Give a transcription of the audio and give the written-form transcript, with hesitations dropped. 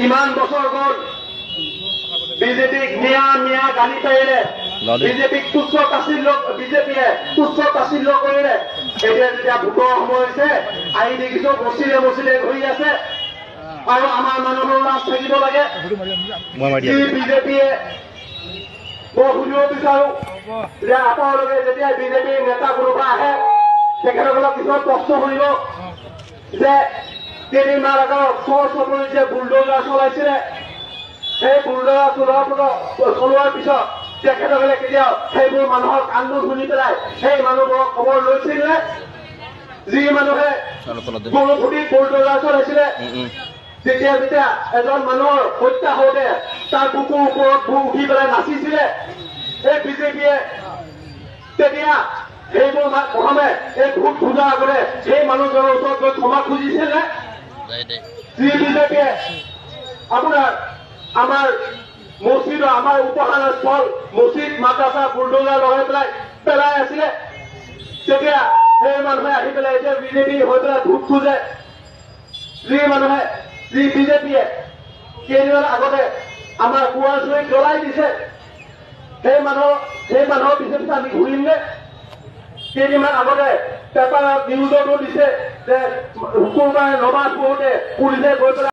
ইমান বছৰ গ'ল বিজেপিক মিয়া গালি পাৰিলে, বিজেপিক তুচ্ছ তাচ্ছিল্য বিজেপিয়ে তুচ্ছ তাচ্ছিল্য কৰিলে। এতিয়া যেতিয়া ভোটৰ সময় হৈছে আহি দেখিছো মচিলে ঘূৰি আছে আৰু আমাৰ মানুহৰ লাজ থাকিব লাগে। বিজেপিয়ে মই শুনিব বিচাৰো যে আপোনালোকে যেতিয়া বিজেপিৰ নেতা কোনোবা আহে তেখেতসকলক কিছুমান প্ৰশ্ন শুনিব যে কেইদিনমান আগত চপৰি যে বুলডোজাৰ চলাইছিলে, সেই বুলডোজাৰ চলোৱাৰ পিছত তেখেতসকলে কেতিয়াও সেইবোৰ মানুহৰ কান্দো শুনি পেলাই সেই মানুহবোৰক খবৰ লৈছিল নে? যি মানুহে গৰুখুটিত বুলডোজাৰ চলাইছিলে যেতিয়া এজন মানুহৰ হত্যা হওঁতে তাৰ বুকুৰ ওপৰত উঠি পেলাই নাচিছিলে, এই বিজেপিয়ে তেতিয়া সেইবোৰ প্ৰথমে এই ভোট খোজাৰ আগতে সেই মানুহজনৰ ওচৰত গৈ ক্ষমা খুজিছিল নে? যি বিজেপিয়ে আপোনাৰ আমাৰ মছজিদ আমাৰ উপাসনা স্থল মছজিদ মাদ্ৰাছা বুলডোজাৰ লগাই পেলাই আছিলে, তেতিয়া সেই মানুহে আহি পেলাই এতিয়া বিজেপি হৈ পেলাই ভোট খোজে। যি বিজেপিয়ে কেইদিনমান আগতে আমাৰ কুঁৱাৰ চুৰিত জ্বলাই দিছে, সেই মানুহৰ পিছত আমি ঘূৰিম নে? কেইদিনমান আগতে পেপাৰত নিউজতো দিছে যে শুকুৰবাৰে নমাজ পঢ়োতে পুলিচে গৈ পেলাই